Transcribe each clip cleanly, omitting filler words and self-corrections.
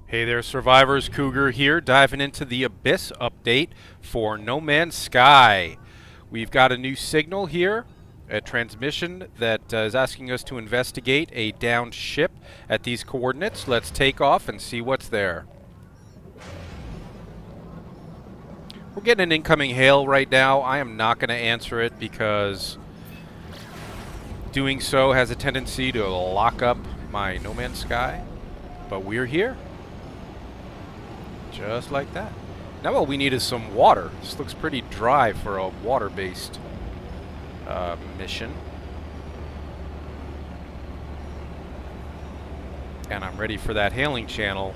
Hey there, survivors. Cougar here, diving into the Abyss update for No Man's Sky. We've got a new signal here, a transmission that is asking us to investigate a downed ship at these coordinates. Let's take off and see what's there. We're getting an incoming hail right now. I am not going to answer it because doing so has a tendency to lock up my No Man's Sky. But we're here. Just like that. Now all we need is some water. This looks pretty dry for a water-based mission. And I'm ready for that hailing channel,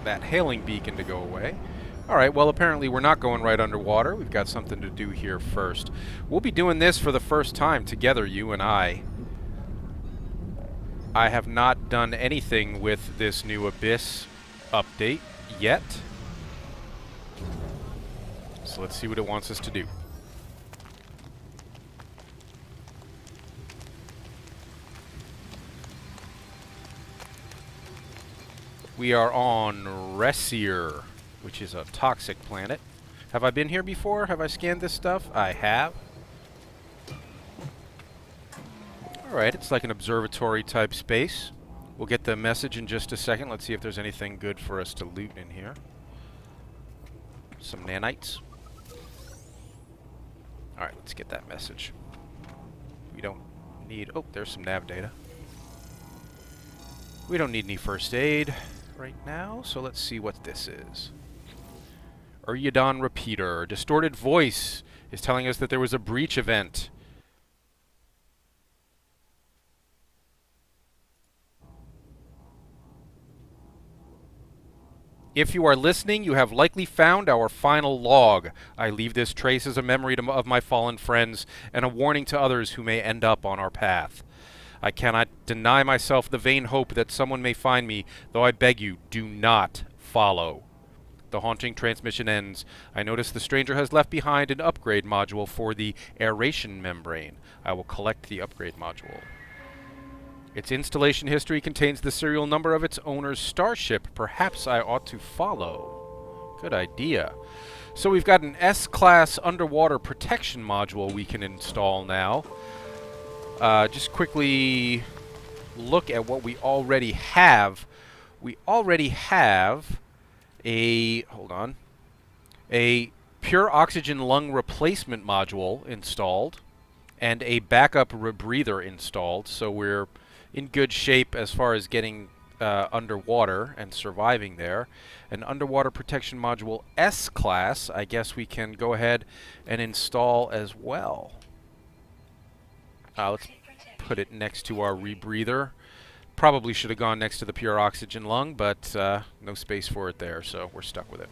that hailing beacon to go away. Alright, well apparently we're not going right underwater. We've got something to do here first. We'll be doing this for the first time together, you and I. I have not done anything with this new Abyss update yet. So let's see what it wants us to do. We are on Ressier, which is a toxic planet. Have I been here before? Have I scanned this stuff? I have. Alright, it's like an observatory type space. We'll get the message in just a second. Let's see if there's anything good for us to loot in here. Some nanites. Alright, let's get that message. We don't need... Oh, there's some nav data. We don't need any first aid right now, so let's see what this is. Uryadon Repeater. Distorted voice is telling us that there was a breach event. If you are listening, you have likely found our final log. I leave this trace as a memory of my fallen friends and a warning to others who may end up on our path. I cannot deny myself the vain hope that someone may find me, though I beg you, do not follow. The haunting transmission ends. I notice the stranger has left behind an upgrade module for the aeration membrane. I will collect the upgrade module. Its installation history contains the serial number of its owner's starship. Perhaps I ought to follow. Good idea. So we've got an S-class underwater protection module we can install now. Just quickly look at what we already have. We already have a... Hold on. A pure oxygen lung replacement module installed and a backup rebreather installed. So we're in good shape as far as getting underwater and surviving there. An underwater protection module S-class, I guess we can go ahead and install as well. Let's put it next to our rebreather. Probably should have gone next to the pure oxygen lung, but no space for it there, so we're stuck with it.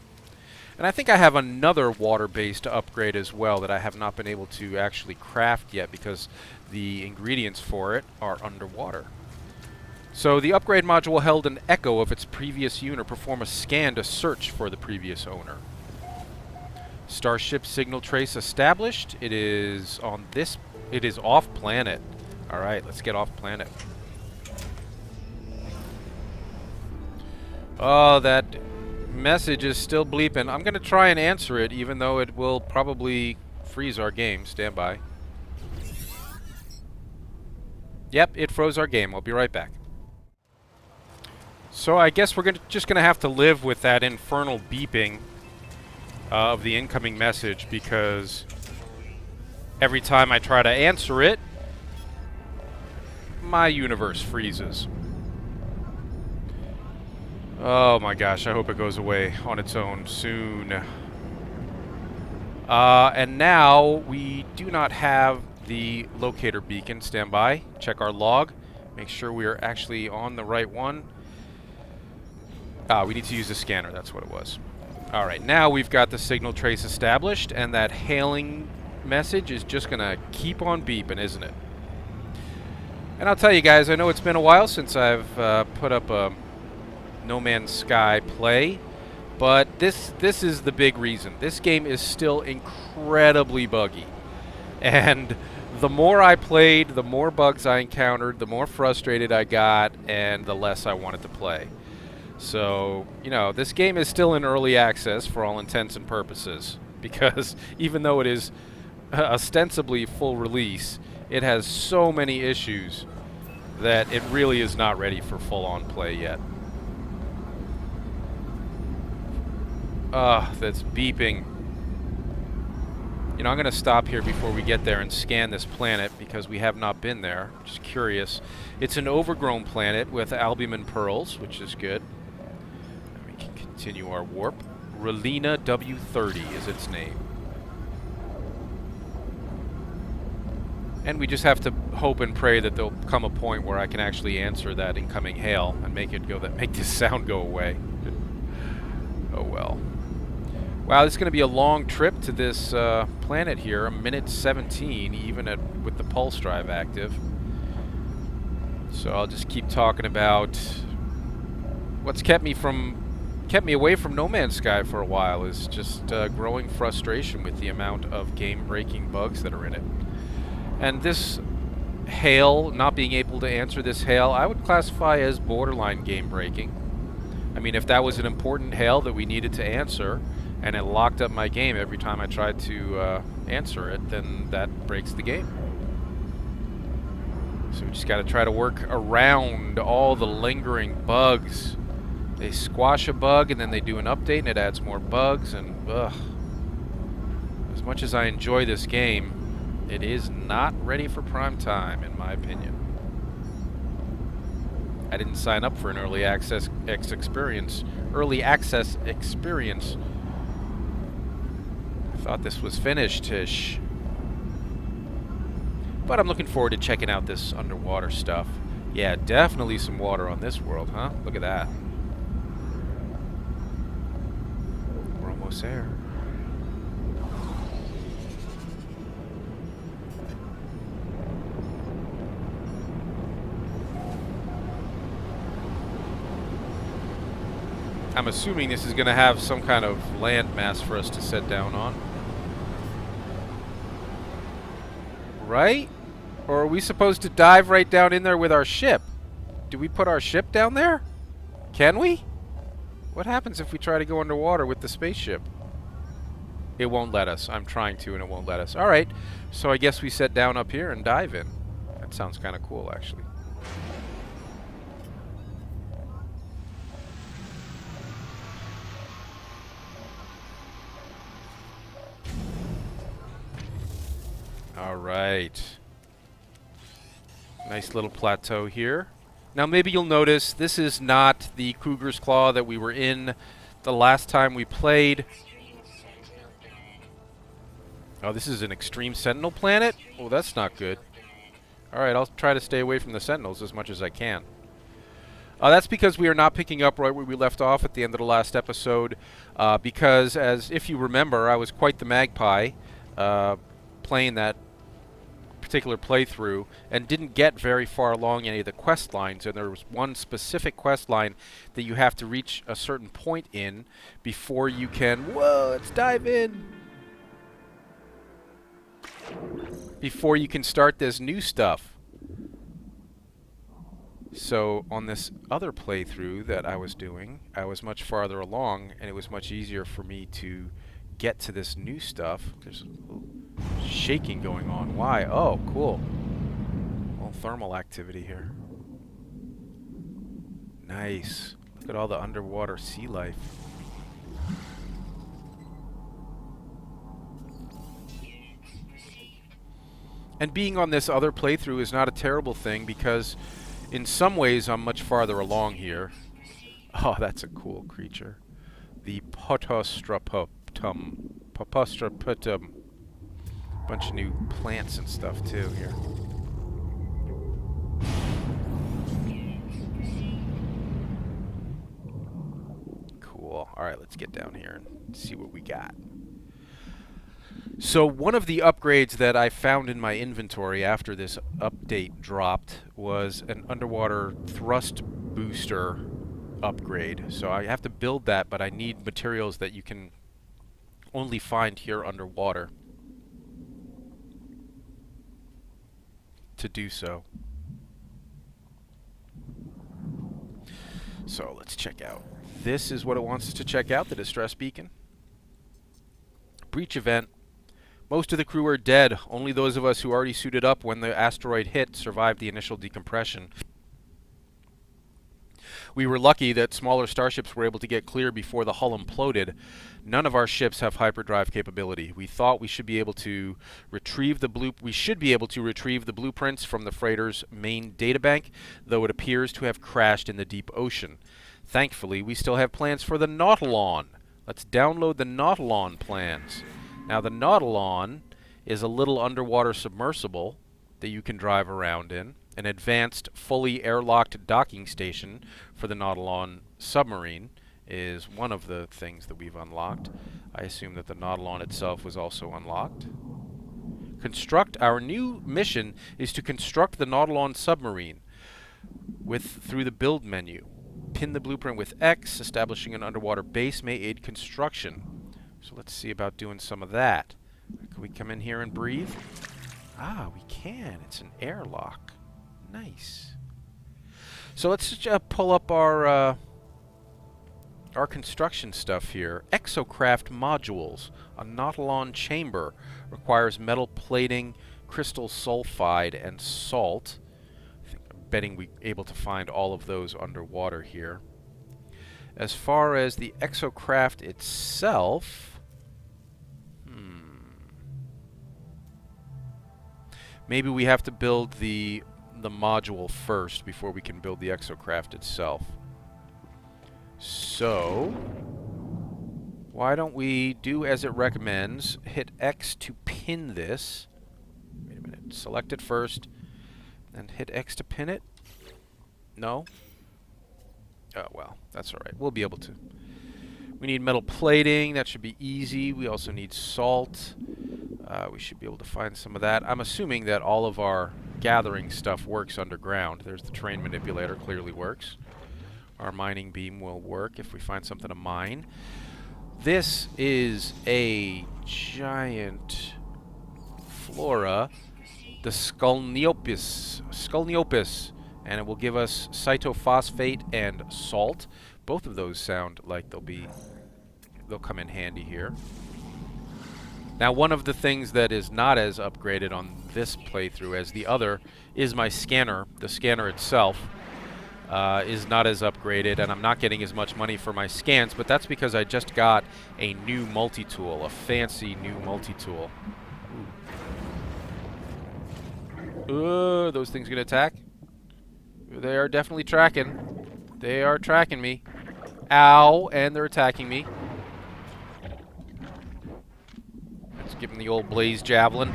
And I think I have another water-based upgrade as well that I have not been able to actually craft yet because the ingredients for it are underwater. So the upgrade module held an echo of its previous owner. Perform a scan to search for the previous owner. Starship signal trace established. It is on this... It is off planet. Alright, let's get off planet. Oh, that message is still bleeping. I'm going to try and answer it, even though it will probably freeze our game. Stand by. Yep, it froze our game. I'll be right back. So I guess we're just going to have to live with that infernal beeping of the incoming message, because every time I try to answer it, my universe freezes. Oh my gosh, I hope it goes away on its own soon. And now we do not have the locator beacon. Stand by. Check our log. Make sure we are actually on the right one. We need to use the scanner. That's what it was. Alright, now we've got the signal trace established, and that hailing message is just going to keep on beeping, isn't it? And I'll tell you guys, I know it's been a while since I've put up a No Man's Sky play, but this is the big reason. This game is still incredibly buggy. And the more I played, the more bugs I encountered, the more frustrated I got, and the less I wanted to play. So, you know, this game is still in early access for all intents and purposes, because even though it is ostensibly full release, it has so many issues that it really is not ready for full-on play yet. That's beeping. You know, I'm going to stop here before we get there and scan this planet because we have not been there. Just curious. It's an overgrown planet with albumin pearls, which is good. We can continue our warp. Relina W30 is its name. And we just have to hope and pray that there'll come a point where I can actually answer that incoming hail and make this sound go away. Oh well. Wow, this is going to be a long trip to this planet here. 1:17, even with the pulse drive active. So I'll just keep talking about what's kept me away from No Man's Sky for a while is just growing frustration with the amount of game-breaking bugs that are in it. And this hail, not being able to answer this hail, I would classify as borderline game-breaking. I mean, if that was an important hail that we needed to answer, and it locked up my game every time I tried to answer it, then that breaks the game. So we just got to try to work around all the lingering bugs. They squash a bug, and then they do an update, and it adds more bugs, and ugh. As much as I enjoy this game, it is not ready for prime time, in my opinion. I didn't sign up for an early access experience. I thought this was finished-ish. But I'm looking forward to checking out this underwater stuff. Yeah, definitely some water on this world, huh? Look at that. We're almost there. I'm assuming this is going to have some kind of landmass for us to set down on. Right? Or are we supposed to dive right down in there with our ship? Do we put our ship down there? Can we? What happens if we try to go underwater with the spaceship? It won't let us. I'm trying to and it won't let us. Alright, so I guess we set down up here and dive in. That sounds kind of cool, actually. Alright. Nice little plateau here. Now maybe you'll notice this is not the Cougar's Claw that we were in the last time we played. Oh, this is an extreme sentinel planet? Oh, that's not good. Alright, I'll try to stay away from the sentinels as much as I can. That's because we are not picking up right where we left off at the end of the last episode. Because, if you remember, I was quite the magpie playing that particular playthrough and didn't get very far along any of the quest lines, and there was one specific quest line that you have to reach a certain point in before you can, whoa, let's dive in, before you can start this new stuff. So on this other playthrough that I was doing, I was much farther along and it was much easier for me to get to this new stuff. There's a little shaking going on. Why? Oh, cool. A little thermal activity here. Nice. Look at all the underwater sea life. And being on this other playthrough is not a terrible thing because in some ways I'm much farther along here. Oh, that's a cool creature. The Potostraputum. Bunch of new plants and stuff too here. Cool. Alright, let's get down here and see what we got. So one of the upgrades that I found in my inventory after this update dropped was an underwater thrust booster upgrade. So I have to build that, but I need materials that you can only find here underwater to do so. So let's check out. This is what it wants us to check out, the distress beacon. Breach event. Most of the crew are dead. Only those of us who already suited up when the asteroid hit survived the initial decompression. We were lucky that smaller starships were able to get clear before the hull imploded. None of our ships have hyperdrive capability. We thought we should be able to retrieve the blueprints from the freighter's main databank, though it appears to have crashed in the deep ocean. Thankfully, we still have plans for the Nautilon. Let's download the Nautilon plans. Now, the Nautilon is a little underwater submersible that you can drive around in. An advanced, fully airlocked docking station for the Nautilon submarine is one of the things that we've unlocked. I assume that the Nautilon itself was also unlocked. Our new mission is to construct the Nautilon submarine through the build menu. Pin the blueprint with X. Establishing an underwater base may aid construction. So let's see about doing some of that. Can we come in here and breathe? Ah, we can. It's an airlock. Nice. So let's pull up our construction stuff here. Exocraft modules. A Nautilon chamber requires metal plating, crystal sulfide, and salt. I'm betting we're able to find all of those underwater here. As far as the exocraft itself, maybe we have to build the module first before we can build the exocraft itself. So, why don't we do as it recommends, hit X to pin this. Wait a minute, select it first, and hit X to pin it? No? Oh, well, that's alright. We'll be able to. We need metal plating. That should be easy. We also need salt. We should be able to find some of that. I'm assuming that all of our gathering stuff works underground. There's the terrain manipulator, clearly works. Our mining beam will work if we find something to mine. This is a giant flora, the Sculniopus, and it will give us cytophosphate and salt. Both of those sound like they'll come in handy here. Now, one of the things that is not as upgraded on this playthrough as the other is my scanner. The scanner itself is not as upgraded, and I'm not getting as much money for my scans, but that's because I just got a new multi-tool, a fancy new multi-tool. Those things gonna attack? They are definitely tracking. They are tracking me. Ow, and they're attacking me. Let's give him the old blaze javelin.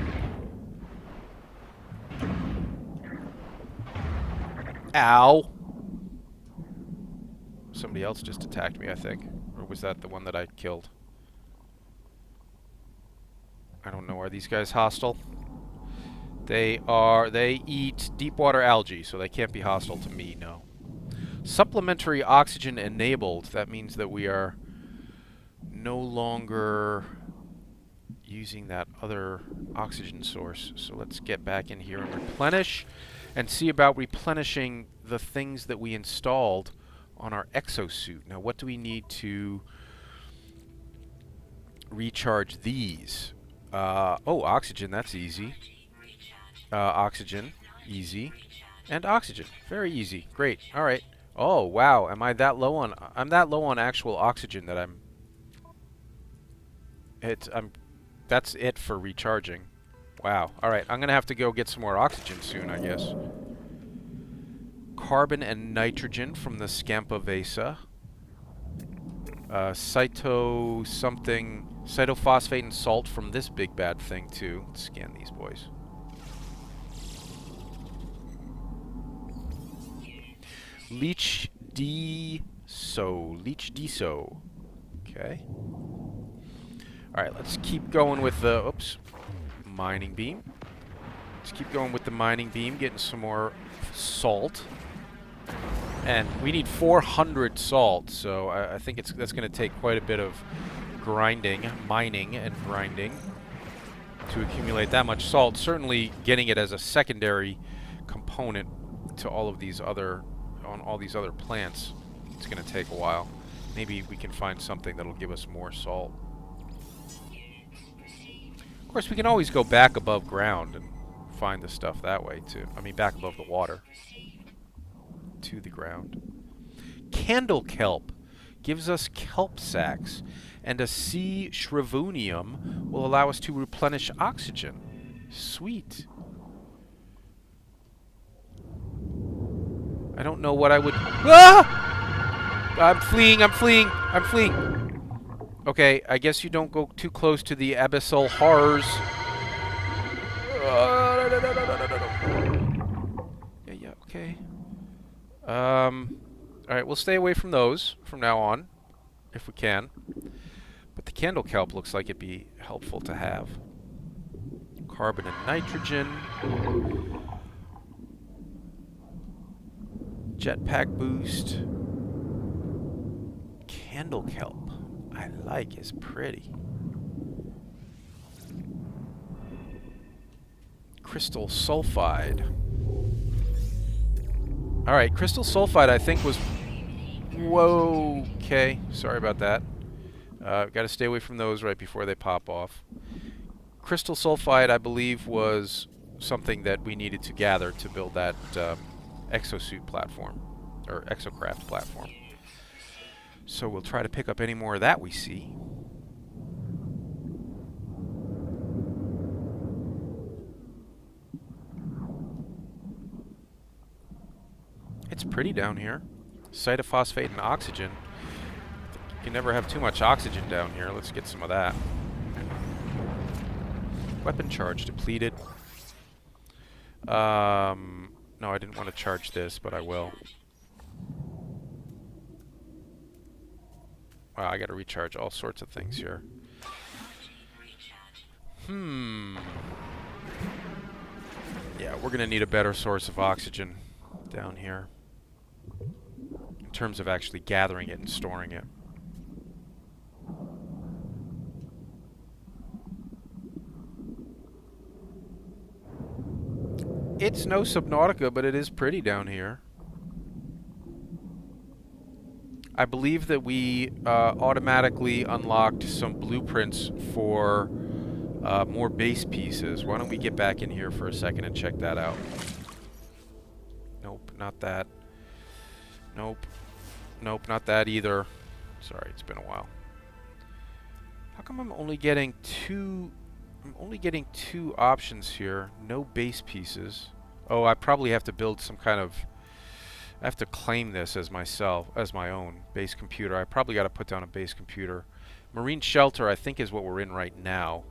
Ow. Somebody else just attacked me, I think. Or was that the one that I killed? I don't know. Are these guys hostile? They eat deep water algae, so they can't be hostile to me, no. Supplementary oxygen enabled. That means that we are no longer using that other oxygen source. So let's get back in here and replenish and see about replenishing the things that we installed on our exosuit. Now, what do we need to recharge these? Oh, oxygen, that's easy. Oxygen, easy. And oxygen, very easy. Great. All right. Oh, wow. Am I that low on... I'm that low on actual oxygen that that's it for recharging. Wow. All right. I'm going to have to go get some more oxygen soon, I guess. Carbon and nitrogen from the Scampa Vesa. Cytophosphate and salt from this big bad thing, too. Let's scan these boys. Leech Deso. Okay. Alright, let's keep going with the... Oops. Mining beam. Let's keep going with the mining beam, getting some more salt. And we need 400 salt, so I think that's going to take quite a bit of mining and grinding to accumulate that much salt. Certainly getting it as a secondary component to all of these other... on all these other plants It's going to take a while. Maybe we can find something that'll give us more salt. Of course, we can always go back above ground and find the stuff that way, too. I mean, back above the water. To the ground. Candle kelp gives us kelp sacks, and a sea shrivonium will allow us to replenish oxygen. Sweet. I don't know what I would... Ah! I'm fleeing, I'm fleeing, I'm fleeing. Okay, I guess you don't go too close to the abyssal horrors. Yeah, okay. Alright, we'll stay away from those from now on, if we can. But the candle kelp looks like it'd be helpful to have. Carbon and nitrogen. Jetpack boost. Candle kelp. I like, is pretty. Crystal sulfide. Alright, crystal sulfide I think was... Whoa, okay. Sorry about that. Got to stay away from those right before they pop off. Crystal sulfide I believe was something that we needed to gather to build that exosuit platform. Or exocraft platform. So we'll try to pick up any more of that we see. It's pretty down here. Cytophosphate and oxygen. You can never have too much oxygen down here. Let's get some of that. Weapon charge depleted. No, I didn't want to charge this, but I will. Wow, I gotta recharge all sorts of things here. Yeah, we're gonna need a better source of oxygen down here. In terms of actually gathering it and storing it. It's no Subnautica, but it is pretty down here. I believe that we automatically unlocked some blueprints for more base pieces. Why don't we get back in here for a second and check that out? Nope, not that. Nope. Nope, not that either. Sorry, it's been a while. How come I'm only getting two... I'm only getting two options here. No base pieces. Oh, I probably have to build some kind of... I have to claim this as myself, as my own base computer. I probably got to put down a base computer. Marine shelter, I think, is what we're in right now.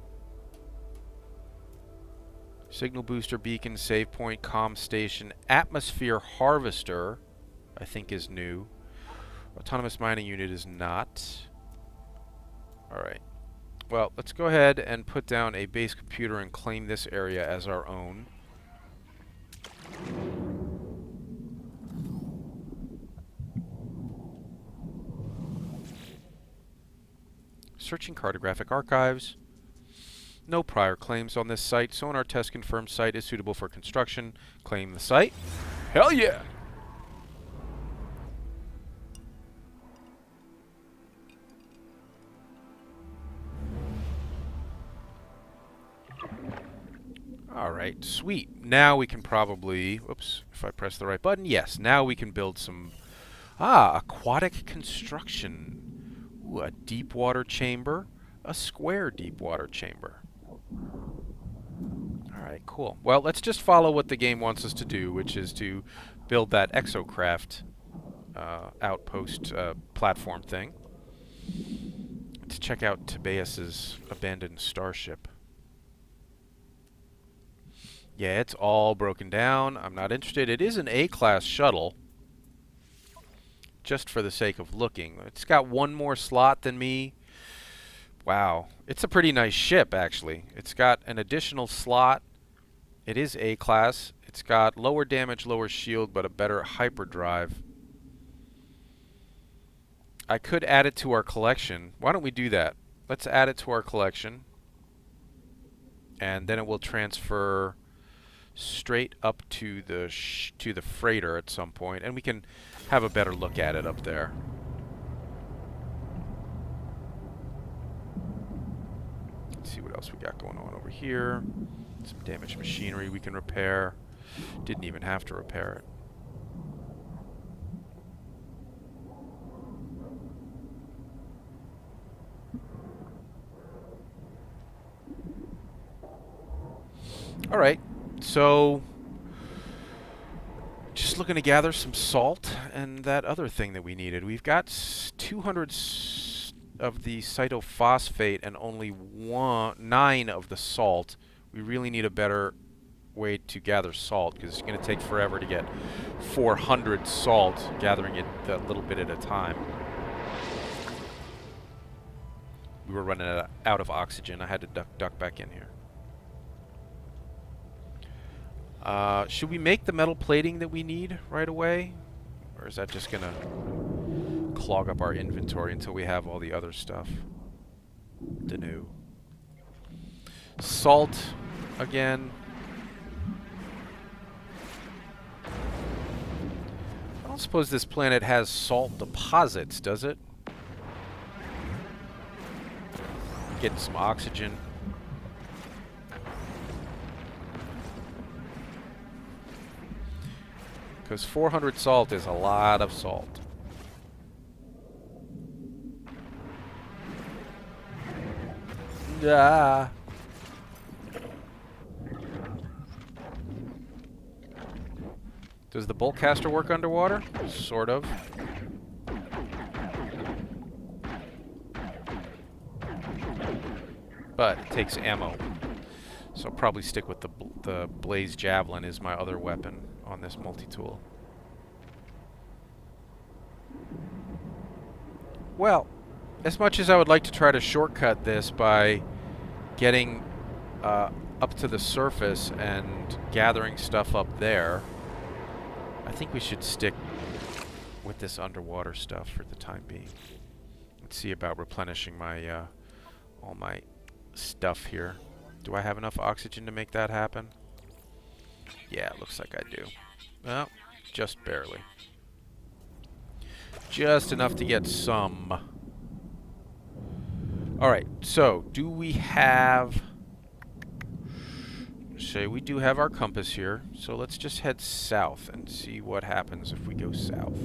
Signal booster beacon, save point, comm station, atmosphere harvester, I think is new. Autonomous mining unit is not. Alright. Well, let's go ahead and put down a base computer and claim this area as our own. Searching cartographic archives. No prior claims on this site. Sonar test confirmed site is suitable for construction. Claim the site. Hell yeah! Alright, sweet. Now we can probably... Whoops, if I press the right button. Yes, now we can build some... aquatic construction. Ooh, a deep water chamber. A square deep water chamber. Alright, cool. Well, let's just follow what the game wants us to do, which is to build that exocraft outpost platform thing. Let's check out Tibaeus's abandoned starship. Yeah, it's all broken down. I'm not interested. It is an A-class shuttle. Just for the sake of looking. It's got one more slot than me. Wow. It's a pretty nice ship, actually. It's got an additional slot. It is A-class. It's got lower damage, lower shield, but a better hyperdrive. I could add it to our collection. Why don't we do that? Let's add it to our collection. And then it will transfer straight up to the freighter at some point. And we can have a better look at it up there. Let's see what else we got going on over here. Some damaged machinery we can repair. Didn't even have to repair it. All right, so just looking to gather some salt and that other thing that we needed. We've got 200 of the cytophosphate and only 9 of the salt. We really need a better way to gather salt because it's going to take forever to get 400 salt, gathering it a little bit at a time. We were running out of oxygen. I had to duck back in here. Should we make the metal plating that we need right away? Or is that just going to clog up our inventory until we have all the other stuff? Dunno. Salt, again. I don't suppose this planet has salt deposits, does it? Getting some oxygen. Because 400 salt is a lot of salt. Ah. Does the bolt caster work underwater? Sort of. But it takes ammo. So I'll probably stick with the blaze javelin is my other weapon on this multi-tool. Well, as much as I would like to try to shortcut this by getting up to the surface and gathering stuff up there, I think we should stick with this underwater stuff for the time being. Let's see about replenishing my all my stuff here. Do I have enough oxygen to make that happen? Yeah, it looks like I do. Well, just barely. Just enough to get some. Alright, so do we have... Say we do have our compass here, so let's just head south and see what happens if we go south.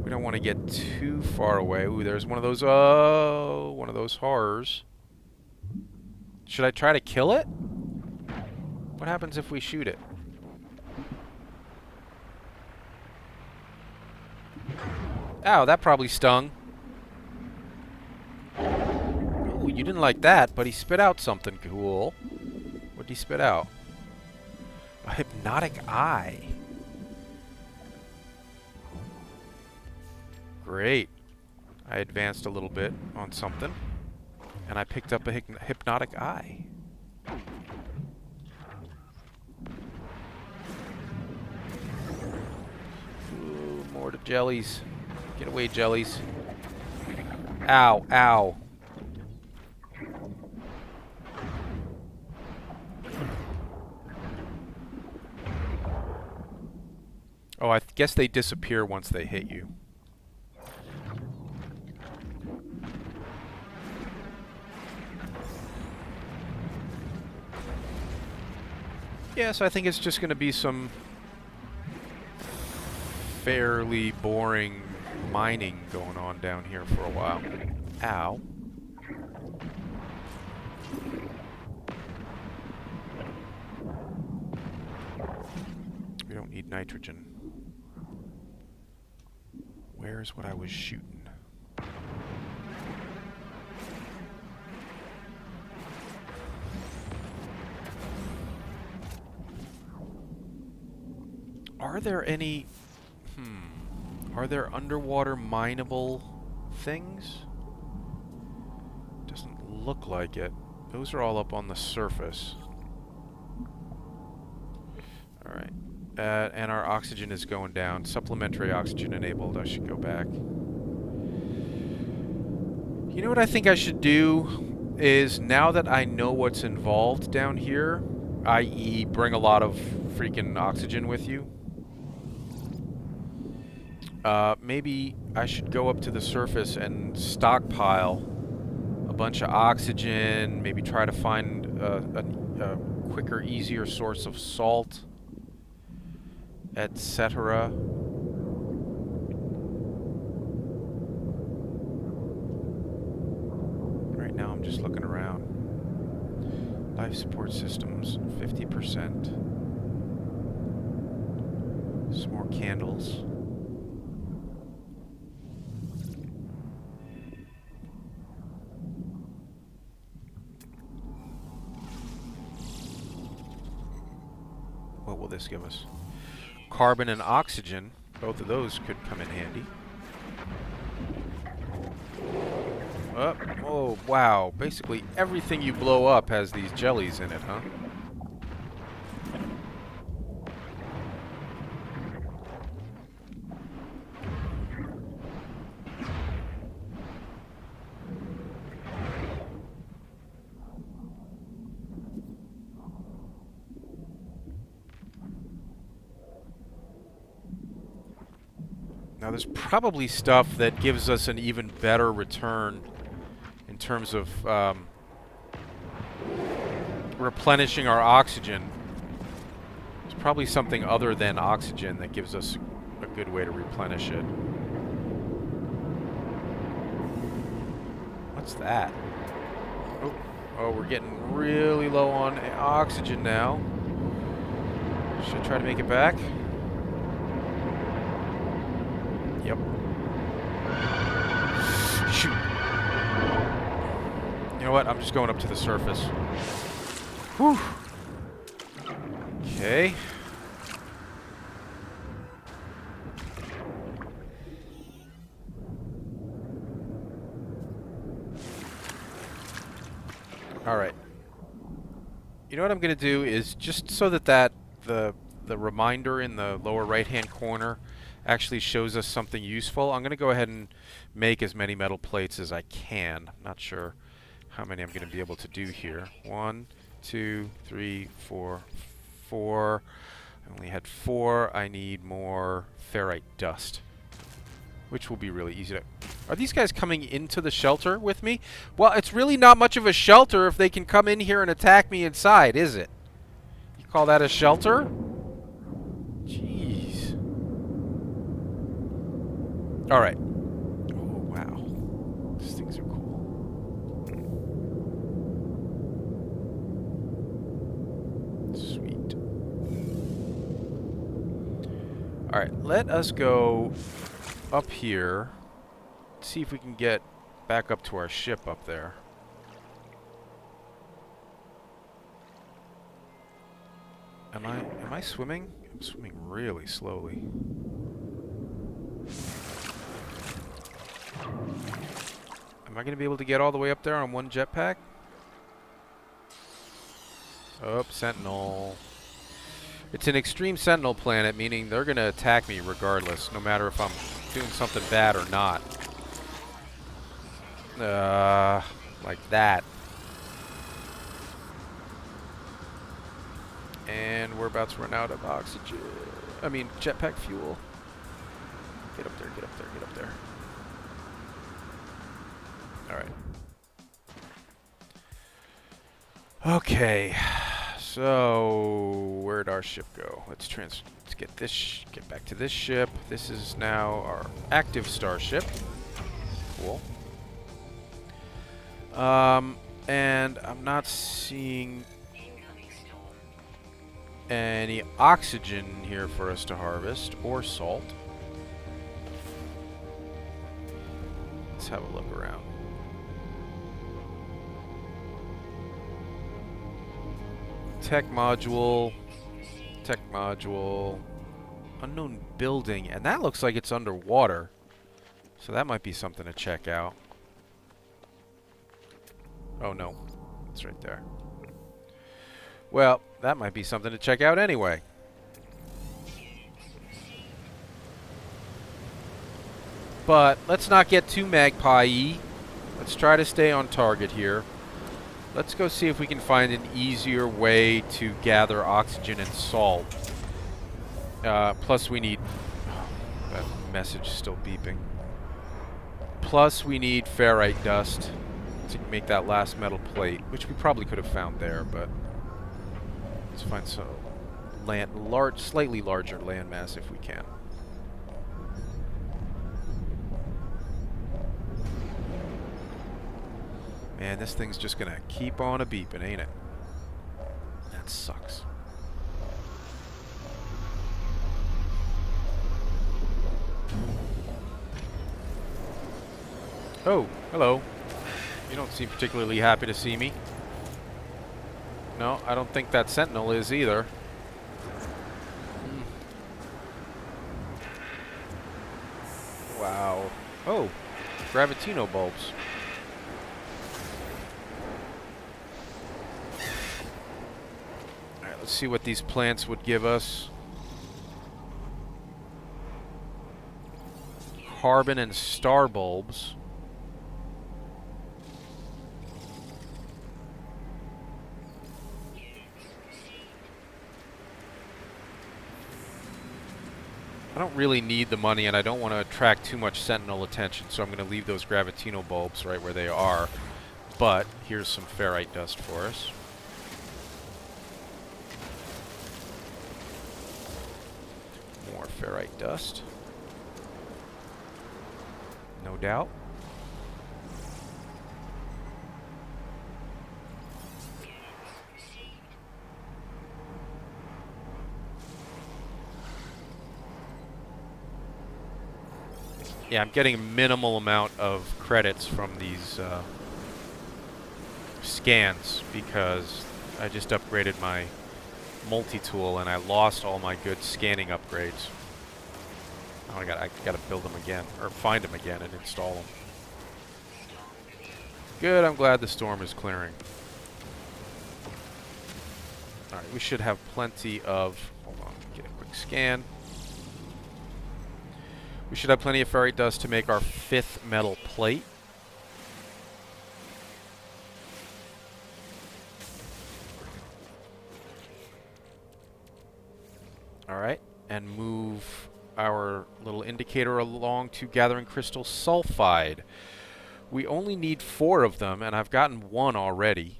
We don't want to get too far away. Ooh, there's one of those, one of those horrors. Should I try to kill it? What happens if we shoot it? Ow, that probably stung. Ooh, you didn't like that, but he spit out something cool. What did he spit out? A hypnotic eye. Great. I advanced a little bit on something, and I picked up a hypnotic eye. Ooh, more to jellies. Get away, jellies. Ow, ow. Oh, I guess they disappear once they hit you. Yeah, so I think it's just going to be some fairly boring mining going on down here for a while. Ow. We don't need nitrogen. Where's what I was shooting? Are there any... Are there underwater mineable things? Doesn't look like it. Those are all up on the surface. Alright. And our oxygen is going down. Supplementary oxygen enabled. I should go back. You know what I think I should do? is now that I know what's involved down here, i.e. bring a lot of freaking oxygen with you, maybe I should go up to the surface and stockpile a bunch of oxygen, maybe try to find a quicker, easier source of salt, etc. Right now I'm just looking around. Life support systems, 50%. Some more candles. What will this give us? Carbon and oxygen. Both of those could come in handy. Oh, wow. Basically everything you blow up has these jellies in it, huh? Now there's probably stuff that gives us an even better return in terms of replenishing our oxygen. It's probably something other than oxygen that gives us a good way to replenish it. What's that? Oh, we're getting really low on oxygen now. Should I try to make it back? Yep. Shoot. You know what? I'm just going up to the surface. Whew. Okay. Alright. You know what I'm going to do is, just so that the reminder in the lower right-hand corner actually shows us something useful, I'm going to go ahead and make as many metal plates as I can. I'm not sure how many I'm going to be able to do here. 1, 2, 3, 4, 4. I only had 4. I need more ferrite dust, which will be really easy to... Are these guys coming into the shelter with me? Well, it's really not much of a shelter if they can come in here and attack me inside, is it? You call that a shelter? Jeez. Alright. Oh, wow. These things are cool. Sweet. Alright, let us go up here. See if we can get back up to our ship up there. Am I swimming? I'm swimming really slowly. Am I going to be able to get all the way up there on one jetpack? Oh, Sentinel. It's an extreme Sentinel planet, meaning they're going to attack me regardless, no matter if I'm doing something bad or not. Like that. And we're about to run out of oxygen. I mean, jetpack fuel. Get up there, get up there, get up there. Alright. Okay. So, where'd our ship go? Let's get this, get back to this ship. This is now our active starship. Cool. And I'm not seeing any oxygen here for us to harvest, or salt. Let's have a look around. Tech module, unknown building, and that looks like it's underwater. So that might be something to check out. Oh no, it's right there. Well, that might be something to check out anyway. But let's not get too magpie-y. Let's try to stay on target here. Let's go see if we can find an easier way to gather oxygen and salt. Plus we need... Oh, that message is still beeping. Plus we need ferrite dust to make that last metal plate, which we probably could have found there, but... Let's find some slightly larger landmass if we can. Man, this thing's just gonna keep on a-beeping, ain't it? That sucks. Oh, hello. You don't seem particularly happy to see me. No, I don't think that sentinel is either. Wow. Oh, gravitino bulbs. Alright, let's see what these plants would give us. Carbon and star bulbs. I don't really need the money, and I don't want to attract too much sentinel attention, so I'm going to leave those gravitino bulbs right where they are. But here's some ferrite dust for us. More ferrite dust. No doubt. Yeah, I'm getting a minimal amount of credits from these scans because I just upgraded my multi-tool and I lost all my good scanning upgrades. Oh, I gotta build them again, or find them again and install them. Good, I'm glad the storm is clearing. Alright, we should have plenty of... Hold on, get a quick scan. We should have plenty of ferrite dust to make our 5th metal plate. Alright, and move our little indicator along to gathering crystal sulfide. We only need 4 of them, and I've gotten 1 already.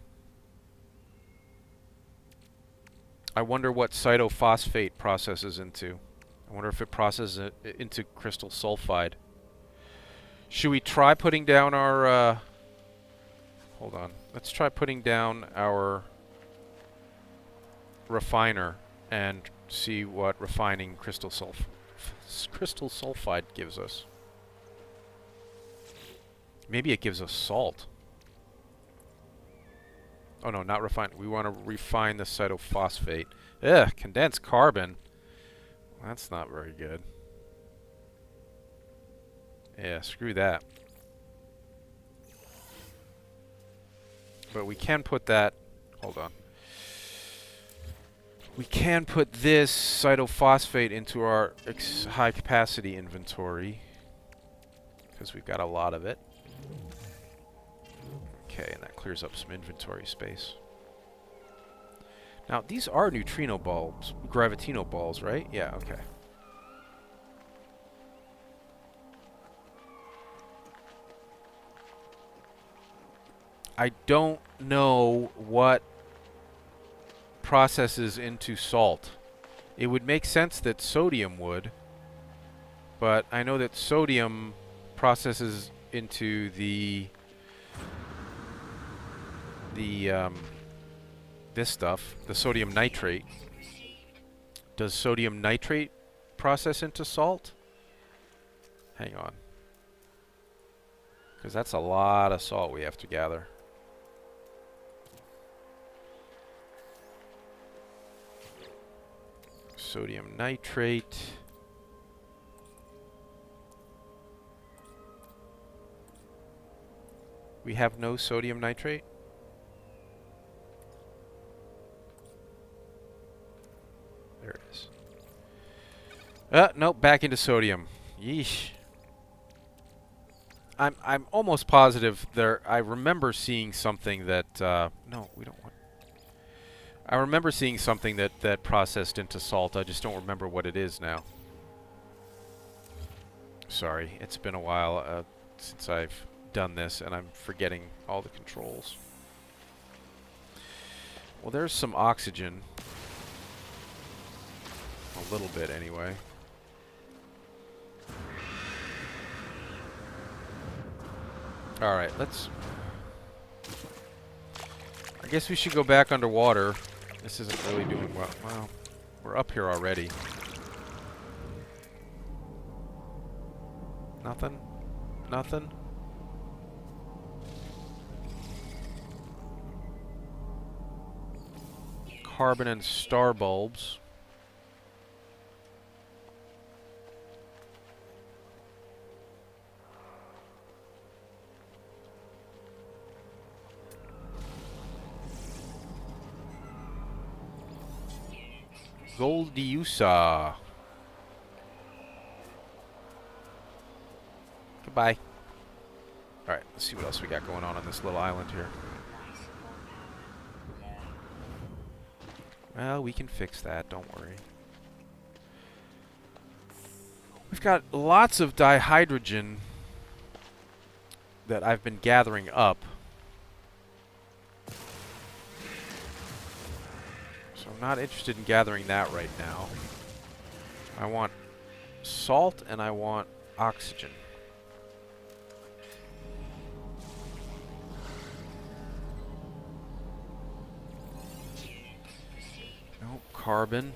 I wonder what cytophosphate processes into. I wonder if it processes it into crystal sulfide. Should we try putting down our... hold on. Let's try putting down our refiner and see what refining crystal sulfide gives us. Maybe it gives us salt. Oh no, not refine. We want to refine the cytophosphate. Ugh, condensed carbon. That's not very good. Yeah, screw that. But we can put that... Hold on. We can put this cytophosphate into our high-capacity inventory. Because we've got a lot of it. Okay, and that clears up some inventory space. Now, these are neutrino bulbs, gravitino balls, right? Yeah, okay. I don't know what processes into salt. It would make sense that sodium would, but I know that sodium processes into this stuff, the sodium nitrate. Does sodium nitrate process into salt? Hang on. Because that's a lot of salt we have to gather. Sodium nitrate. We have no sodium nitrate? There it is. Nope, back into sodium. Yeesh. I'm almost positive there. I remember seeing something that no, we don't want. I remember seeing something that processed into salt. I just don't remember what it is now. Sorry, it's been a while since I've done this, and I'm forgetting all the controls. Well, there's some oxygen. A little bit, anyway. Alright, let's... I guess we should go back underwater. This isn't really doing well. Well, we're up here already. Nothing? Nothing? Carbon and star bulbs. Goldiusa. Goodbye. Alright, let's see what else we got going on this little island here. Well, we can fix that, don't worry. We've got lots of dihydrogen that I've been gathering up. So I'm not interested in gathering that right now. I want salt and I want oxygen. Nope, carbon.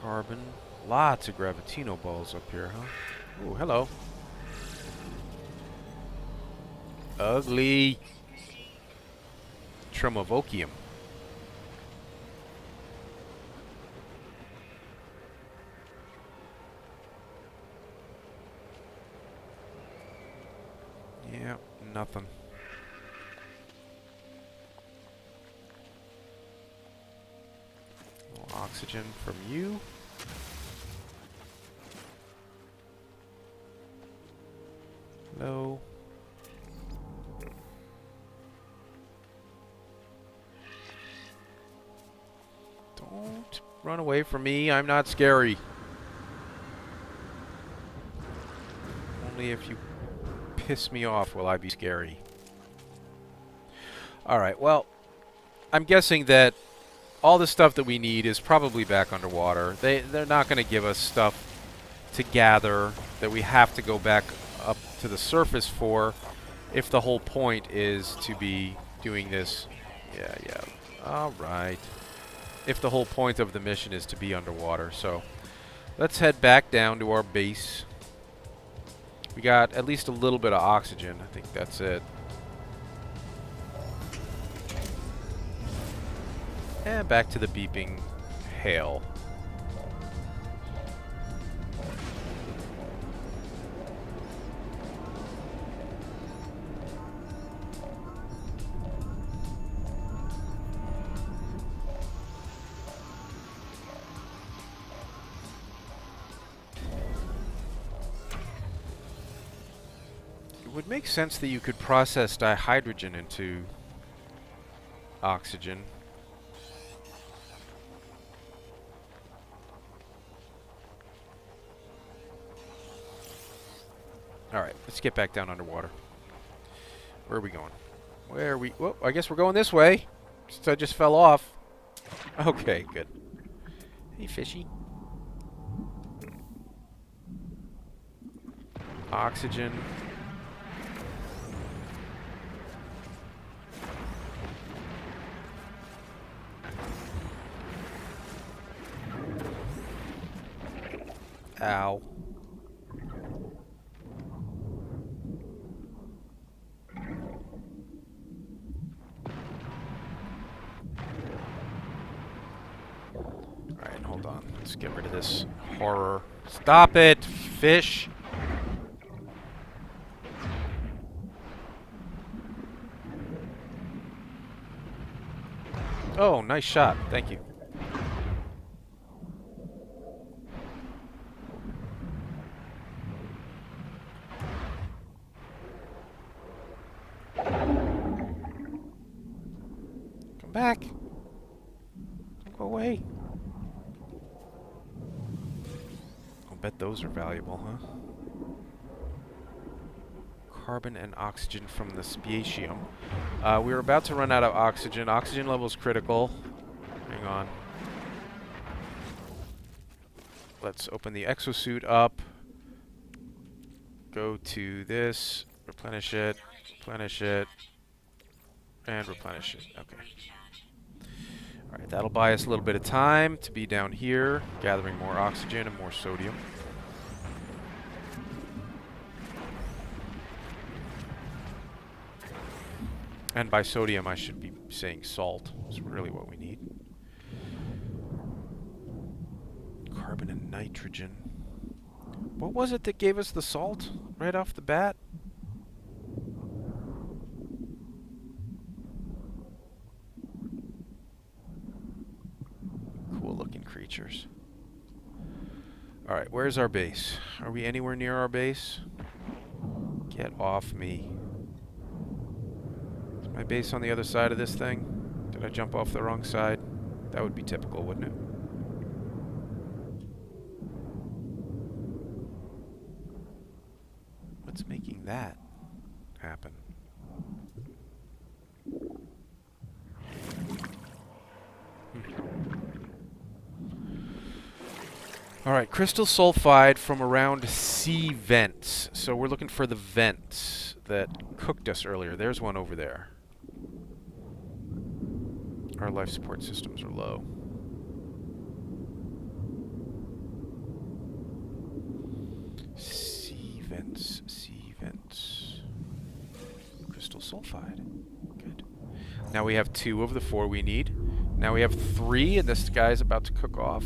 Carbon. Lots of gravitino balls up here, huh? Ooh, hello. Ugly. Tremovokium. Yeah, nothing. A little oxygen from you. Hello. Don't run away from me. I'm not scary. Only if you piss me off will I be scary. Alright, well, I'm guessing that all the stuff that we need is probably back underwater. They're not going to give us stuff to gather that we have to go back up to the surface for if the whole point is to be doing this. Yeah. Alright. If the whole point of the mission is to be underwater. So let's head back down to our base. We got at least a little bit of oxygen. I think that's it. And back to the beeping hail. It would make sense that you could process dihydrogen into oxygen. Alright, let's get back down underwater. Where are we going? Where are we? Whoa, I guess we're going this way. Since I just fell off. Okay, good. Hey, fishy. Oxygen. Ow. Alright, hold on. Let's get rid of this horror. Stop it, fish! Oh, nice shot. Thank you. back. Don't go away. I'll bet those are valuable, huh? Carbon and oxygen from the specium. We're about to run out of oxygen. Oxygen level is critical. Hang on. Let's open the exosuit up. Go to this. Replenish it. Replenish it. And replenish it. Okay. Alright, that'll buy us a little bit of time to be down here, gathering more oxygen and more sodium. And by sodium, I should be saying salt. That's really what we need. Carbon and nitrogen. What was it that gave us the salt right off the bat? Cool looking creatures. Alright, where's our base? Are we anywhere near our base? Get off me. Is my base on the other side of this thing? Did I jump off the wrong side? That would be typical, wouldn't it? What's making that happen? Alright, crystal sulfide from around sea vents. So we're looking for the vents that cooked us earlier. There's one over there. Our life support systems are low. Sea vents, sea vents. Crystal sulfide. Good. Now we have 2 of the 4 we need. Now we have 3, and this guy's about to cook off.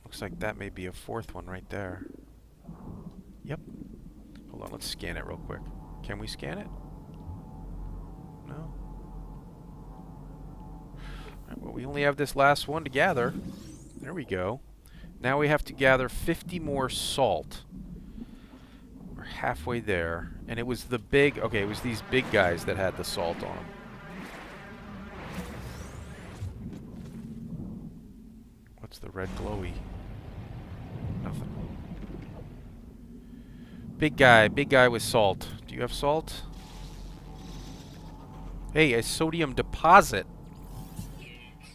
Looks like that may be a 4th one right there. Yep. Hold on, let's scan it real quick. Can we scan it? No. Alright, well, we only have this last one to gather. There we go. Now we have to gather 50 more salt. We're halfway there. And it was the big... Okay, it was these big guys that had the salt on them. What's the red glowy? Nothing. Big guy with salt. Do you have salt? Hey, a sodium deposit.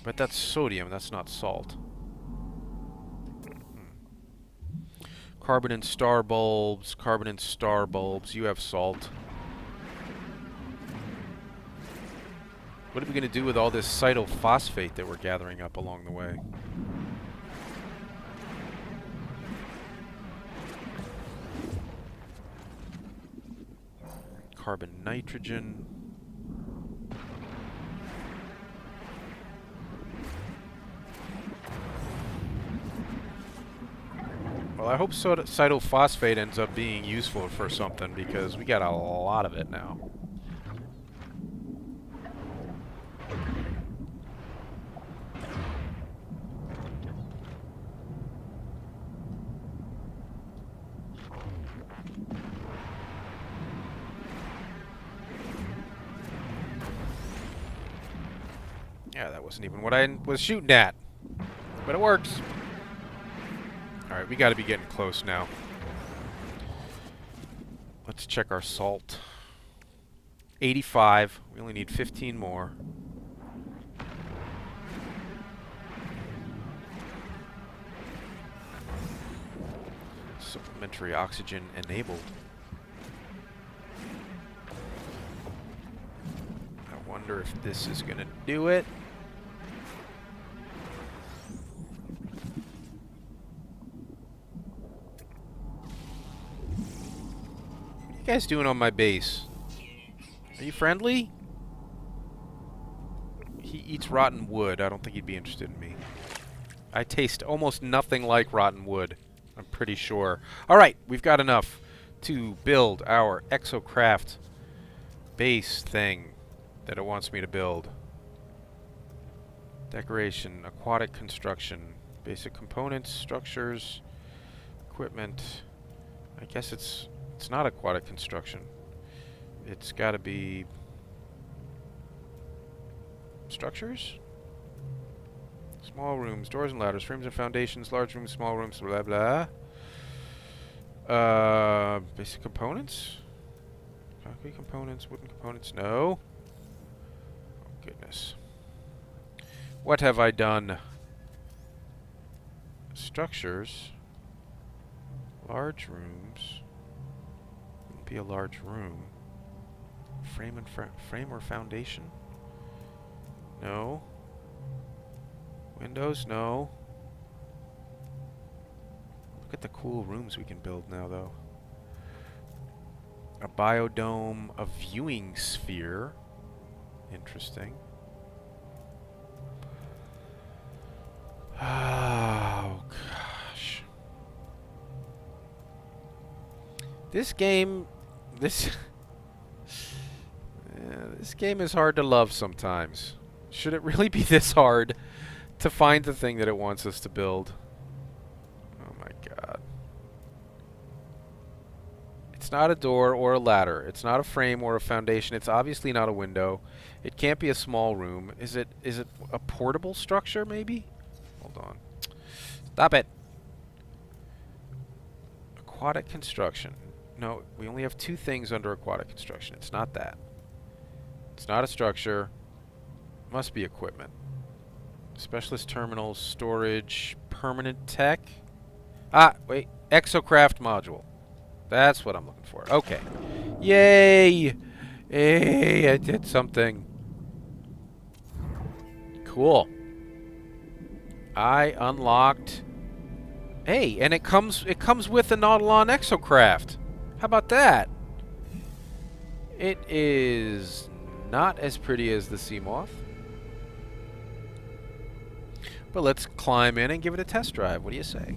But that's sodium, that's not salt. Carbon and star bulbs, carbon and star bulbs. You have salt. What are we going to do with all this cytophosphate that we're gathering up along the way? Carbon, nitrogen. Well, I hope cytophosphate ends up being useful for something, because we got a lot of it now. Yeah, that wasn't even what I was shooting at. But it works. Alright, we gotta be getting close now. Let's check our salt. 85. We only need 15 more. Supplementary oxygen enabled. I wonder if this is gonna do it. What are you guys doing on my base? Are you friendly? He eats rotten wood. I don't think he'd be interested in me. I taste almost nothing like rotten wood, I'm pretty sure. Alright, we've got enough to build our exocraft base thing that it wants me to build. Decoration, aquatic construction, basic components, structures, equipment. I guess it's not aquatic construction. It's got to be structures? Small rooms, doors and ladders, frames and foundations, large rooms, small rooms, blah blah. Basic components? Concrete components, wooden components, no. Oh, goodness. What have I done? Structures. Large rooms. Wouldn't be a large room. Frame and frame or foundation? No. Windows? No. Look at the cool rooms we can build now, though. A biodome, a viewing sphere. Interesting. Oh, gosh. This game... This game is hard to love sometimes. Should it really be this hard to find the thing that it wants us to build? Oh my god. It's not a door or a ladder. It's not a frame or a foundation. It's obviously not a window. It can't be a small room. Is it a portable structure, maybe? Hold on. Stop it. Aquatic construction. No, we only have two things under aquatic construction. It's not that. It's not a structure. Must be equipment. Specialist terminals, storage, permanent tech. Ah, wait. Exocraft module. That's what I'm looking for. Okay. Yay! Hey, I did something. Cool. I unlocked... Hey, and it comes with the Nautilon Exocraft. How about that? It is not as pretty as the Seamoth. But let's climb in and give it a test drive. What do you say?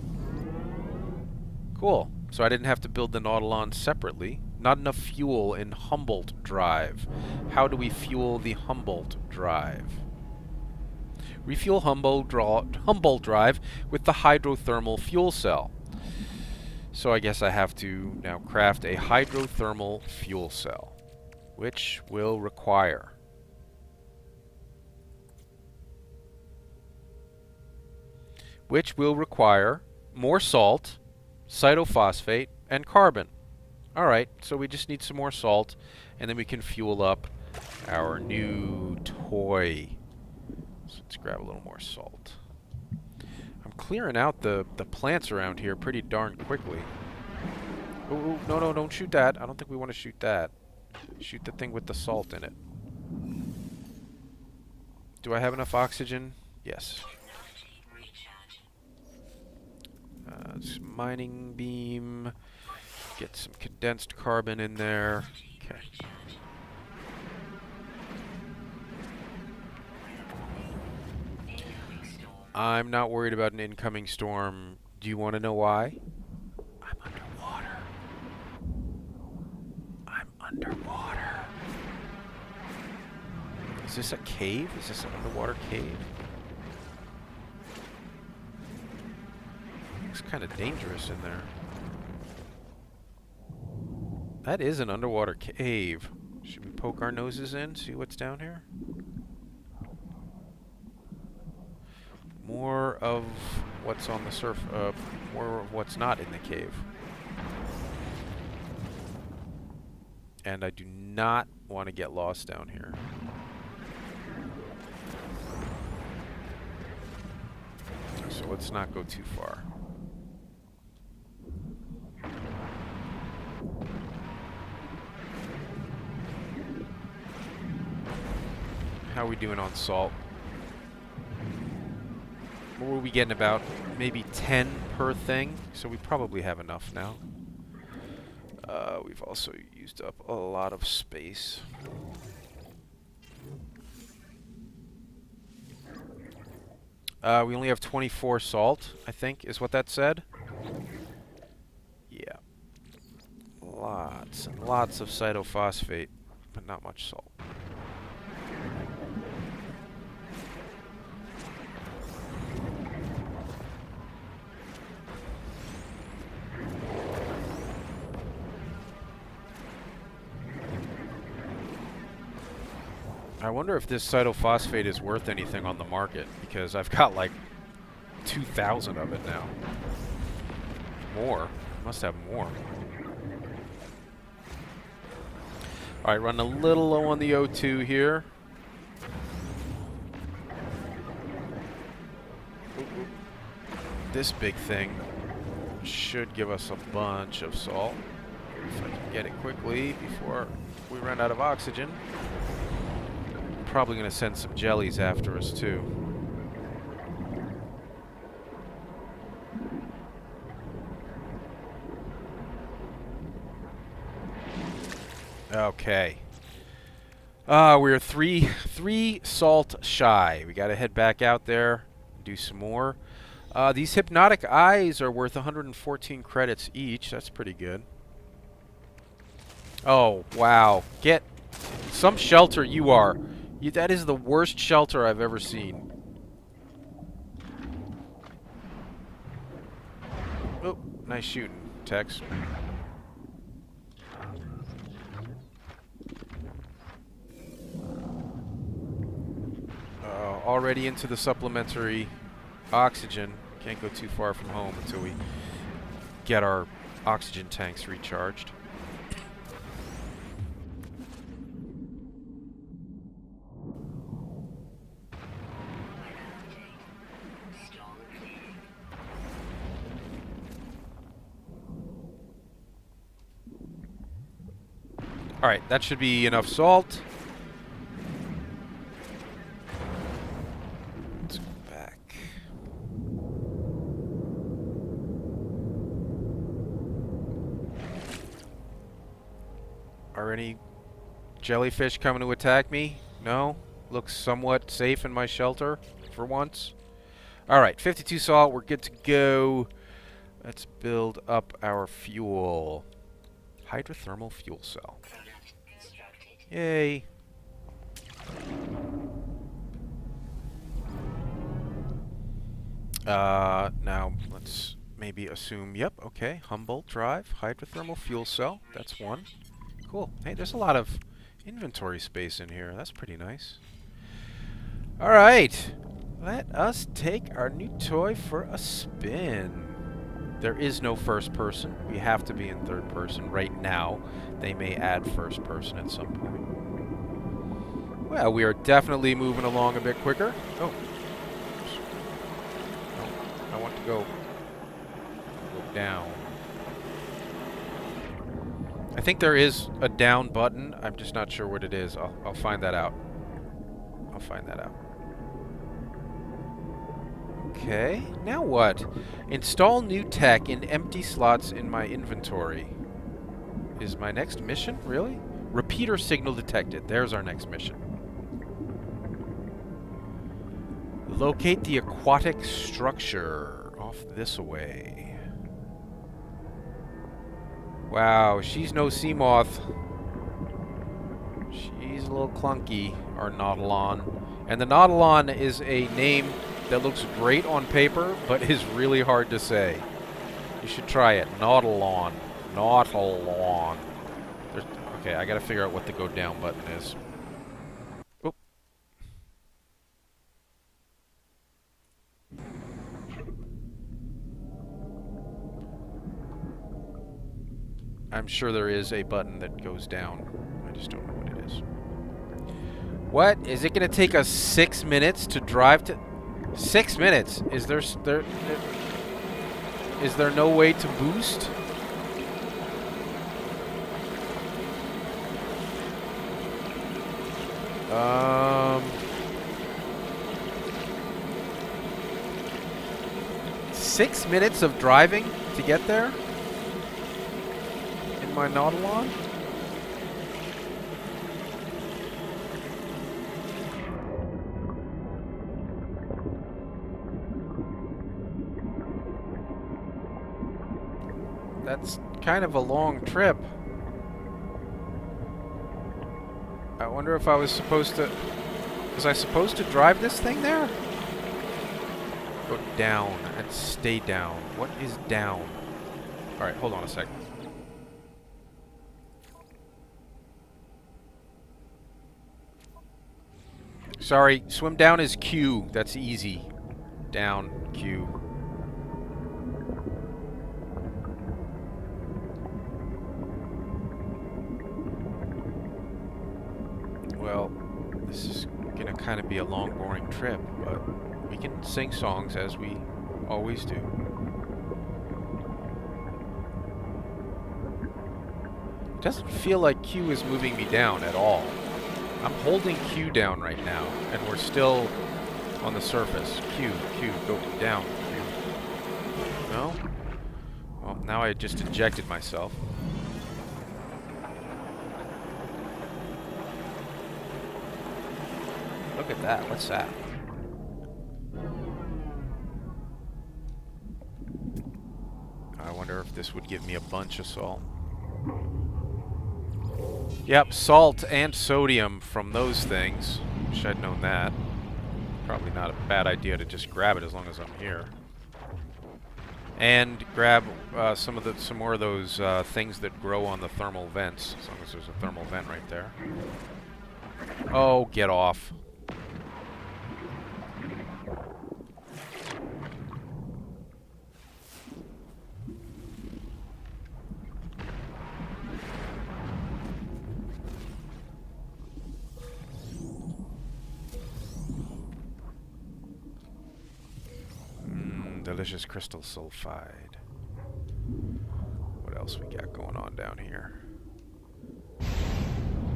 Cool. So I didn't have to build the Nautilon separately. Not enough fuel in Humboldt Drive. How do we fuel the Humboldt Drive? Refuel Humboldt Drive with the hydrothermal fuel cell. So I guess I have to now craft a hydrothermal fuel cell, which will require more salt, cytophosphate, and carbon. Alright, so we just need some more salt, and then we can fuel up our new toy. So let's grab a little more salt. I'm clearing out the plants around here pretty darn quickly. Ooh, no, don't shoot that. I don't think we want to shoot that. Shoot the thing with the salt in it. Do I have enough oxygen? Yes. Mining beam. Get some condensed carbon in there. Okay. I'm not worried about an incoming storm. Do you want to know why? I'm underwater. I'm underwater. Is this a cave? Is this an underwater cave? Looks kind of dangerous in there. That is an underwater cave. Should we poke our noses in, see what's down here? More of what's on the surface, more of what's not in the cave. And I do not want to get lost down here. So let's not go too far. How are we doing on salt? What were we getting, about maybe 10 per thing? So we probably have enough now. We've also used up a lot of space. We only have 24 salt, I think, is what that said. Yeah. Lots and lots of cytophosphate, but not much salt. I wonder if this cytophosphate is worth anything on the market, because I've got like 2,000 of it now. More. Must have more. Alright, running a little low on the O2 here. This big thing should give us a bunch of salt. If I can get it quickly before we run out of oxygen. Probably going to send some jellies after us too. Okay. We're three salt shy. We got to head back out there, do some more. These hypnotic eyes are worth 114 credits each. That's pretty good. Oh, wow. Get some shelter you are. That is the worst shelter I've ever seen. Oh, nice shooting, Tex. Already into the supplementary oxygen. Can't go too far from home until we get our oxygen tanks recharged. Alright, that should be enough salt. Let's go back. Are any jellyfish coming to attack me? No? Looks somewhat safe in my shelter for once. Alright, 52 salt, we're good to go. Let's build up our fuel. Hydrothermal fuel cell. Yay. Now let's maybe assume, yep, okay, Humboldt Drive, hydrothermal fuel cell, that's one. Cool. Hey, there's a lot of inventory space in here. That's pretty nice. Alright, let us take our new toy for a spin. There is no first person. We have to be in third person right now. They may add first person at some point. Well, we are definitely moving along a bit quicker. Oh. No, I want to go down. I think there is a down button. I'm just not sure what it is. I'll find that out. I'll find that out. Okay, now what? Install new tech in empty slots in my inventory. Is my next mission? Really? Repeater signal detected. There's our next mission. Locate the aquatic structure. Off this way. Wow, she's no sea moth. She's a little clunky, our Nautilon. And the Nautilon is a name that looks great on paper, but is really hard to say. You should try it. Nautilon. Nautilon. Okay, I gotta figure out what the go down button is. Oop. I'm sure there is a button that goes down. I just don't know what it is. What? Is it gonna take us 6 minutes to drive to... 6 minutes? Is there no way to boost? Um... 6 minutes of driving to get there? In my Nautilon? That's kind of a long trip. I wonder if I was supposed to... Was I supposed to drive this thing there? Go down and stay down. What is down? Alright, hold on a second. Sorry, swim down is Q. That's easy. Down, Q. Well, this is gonna kind of be a long, boring trip, but we can sing songs as we always do. It doesn't feel like Q is moving me down at all. I'm holding Q down right now, and we're still on the surface. Q, go down, Q. No? Well, now I just injected myself. Look at that. What's that? I wonder if this would give me a bunch of salt. Yep, salt and sodium from those things. Wish I'd known that. Probably not a bad idea to just grab it as long as I'm here. And grab some more of those things that grow on the thermal vents, as long as there's a thermal vent right there. Oh, get off. Delicious crystal sulfide. What else we got going on down here?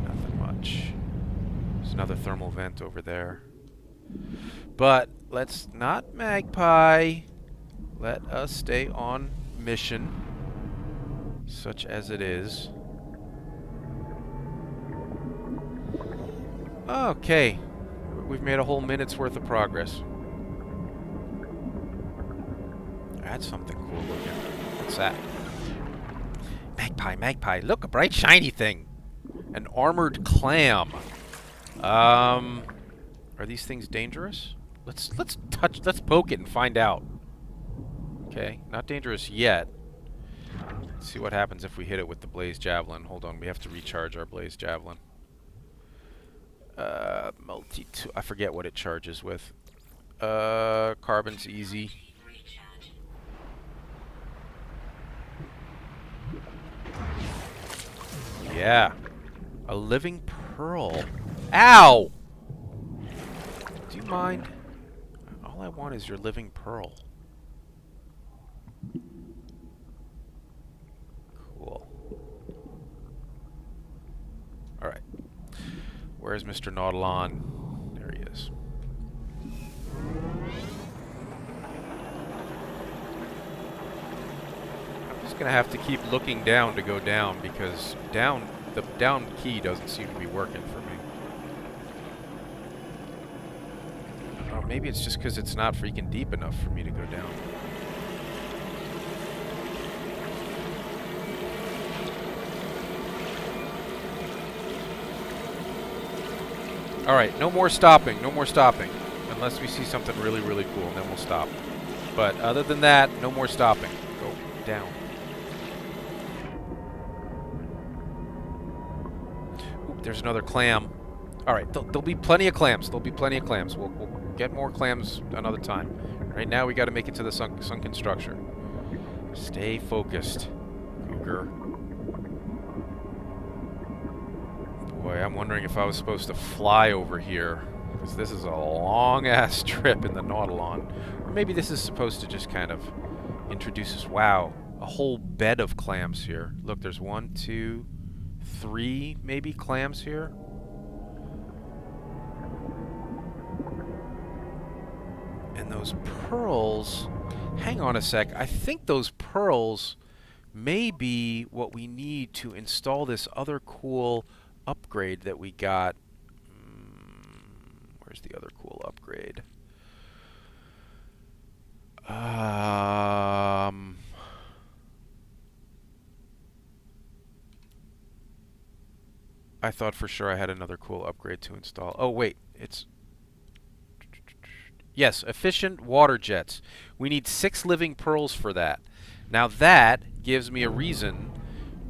Nothing much. There's another thermal vent over there. But let's not magpie. Let us stay on mission, such as it is. Okay. We've made a whole minute's worth of progress. That's something cool looking. What's that? Magpie. Look, a bright shiny thing. An armored clam. Are these things dangerous? Let's poke it and find out. Okay, not dangerous yet. Let's see what happens if we hit it with the blaze javelin. Hold on, we have to recharge our blaze javelin. I forget what it charges with. Carbon's easy. Yeah. A living pearl. Ow! Do you mind? All I want is your living pearl. Cool. Alright. Where's Mr. Nautilon? There he is. Gonna have to keep looking down to go down, because the down key doesn't seem to be working for me. Or maybe it's just because it's not freaking deep enough for me to go down. Alright, no more stopping. Unless we see something really, really cool, and then we'll stop. But other than that, no more stopping. Go down. There's another clam. Alright, there'll be plenty of clams. We'll get more clams another time. Right now, we got to make it to the sunken structure. Stay focused, Cougar. Boy, I'm wondering if I was supposed to fly over here, because this is a long-ass trip in the Nautilon. Or maybe this is supposed to just kind of introduce us. Wow, a whole bed of clams here. Look, there's 1, 2, 3 maybe clams here. And those pearls, hang on a sec, I think those pearls may be what we need to install this other cool upgrade that we got. Where's the other cool upgrade? I thought for sure I had another cool upgrade to install. Oh, wait. It's... Yes, efficient water jets. We need 6 living pearls for that. Now that gives me a reason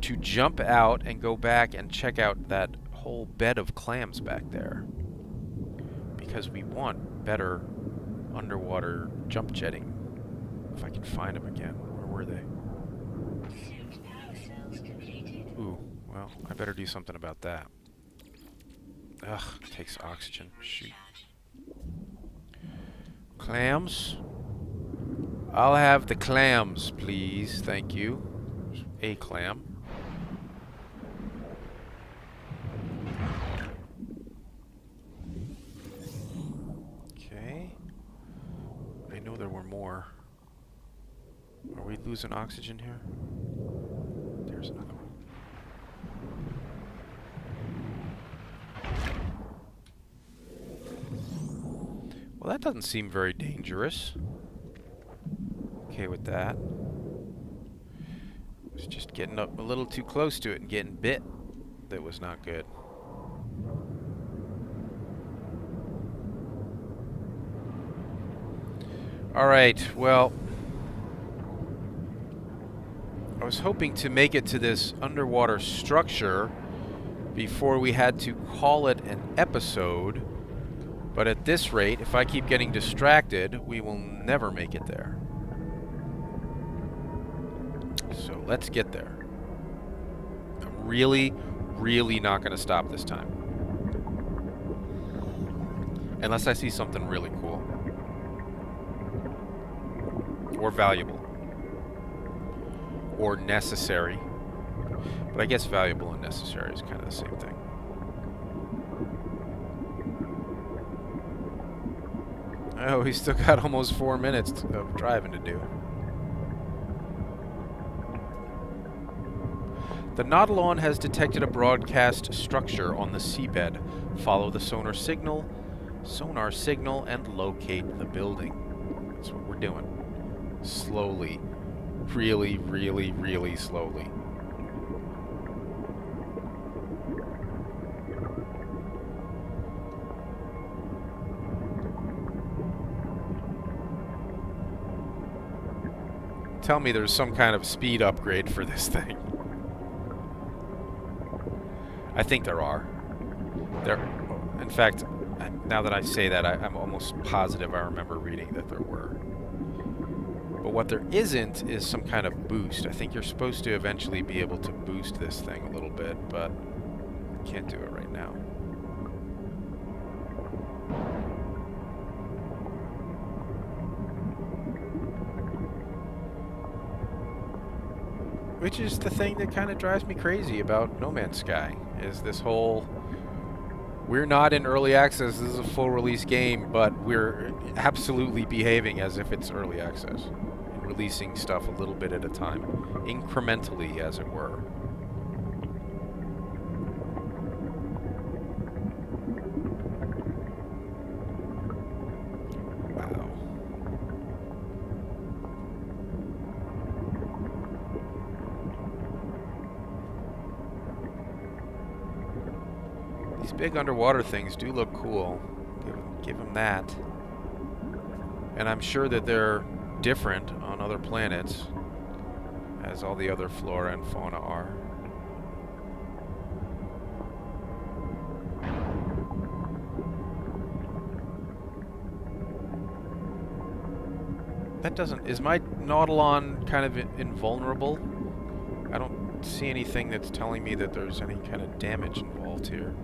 to jump out and go back and check out that whole bed of clams back there. because we want better underwater jump jetting. If I can find them again. Where were they? Ooh, well, I better do something about that. Ugh, takes oxygen. Shoot. Clams? I'll have the clams, please. Thank you. A clam. Okay. I know there were more. Are we losing oxygen here? There's another one. Well, that doesn't seem very dangerous. Okay with that. It's just getting up a little too close to it and getting bit. That was not good. Alright, well, I was hoping to make it to this underwater structure before we had to call it an episode, but at this rate, if I keep getting distracted, we will never make it there. So let's get there. I'm really, really not going to stop this time. Unless I see something really cool. Or valuable. Or necessary. But I guess valuable and necessary is kind of the same thing. Oh, we still got almost 4 minutes of driving to do. The Nautilon has detected a broadcast structure on the seabed. Follow the sonar signal, and locate the building. That's what we're doing. Slowly. Really, really, really slowly. Tell me there's some kind of speed upgrade for this thing. I think there are. In fact, now that I say that, I'm almost positive I remember reading that there were. But what there isn't is some kind of boost. I think you're supposed to eventually be able to boost this thing a little bit, but can't do it right now. Which is the thing that kind of drives me crazy about No Man's Sky, is this whole, we're not in early access, this is a full release game, but we're absolutely behaving as if it's early access. And releasing stuff a little bit at a time, incrementally as it were. These big underwater things do look cool. Give them that. And I'm sure that they're different on other planets, as all the other flora and fauna are. That doesn't... Is my Nautilon kind of invulnerable? I don't see anything that's telling me that there's any kind of damage involved here.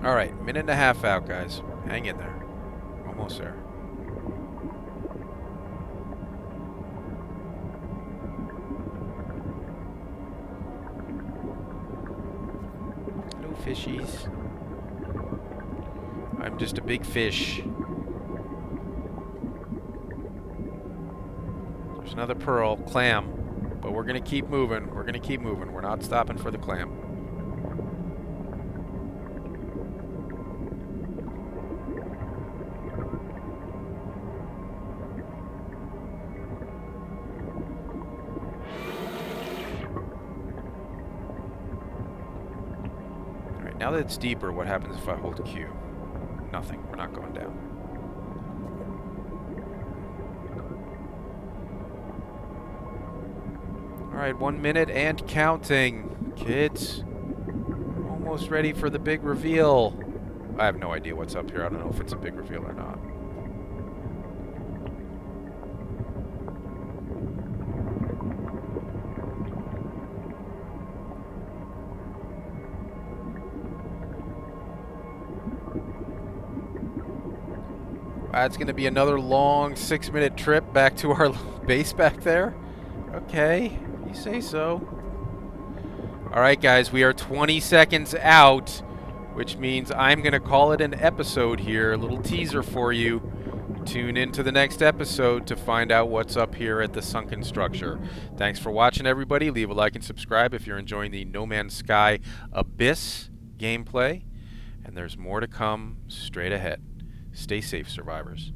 Alright, minute and a half out, guys. Hang in there. Almost there. Hello, fishies. I'm just a big fish. There's another pearl, clam. But we're gonna keep moving. We're gonna keep moving. We're not stopping for the clam. Now that it's deeper, what happens if I hold Q? Nothing. We're not going down. Alright, 1 minute and counting, kids. almost ready for the big reveal. I have no idea what's up here. I don't know if it's a big reveal or not. It's going to be another long 6-minute trip back to our base back there. Okay, you say so. All right, guys, we are 20 seconds out, which means I'm going to call it an episode here. A little teaser for you. Tune into the next episode to find out what's up here at the sunken structure. Thanks for watching, everybody. Leave a like and subscribe if you're enjoying the No Man's Sky Abyss gameplay. And there's more to come straight ahead. Stay safe, survivors.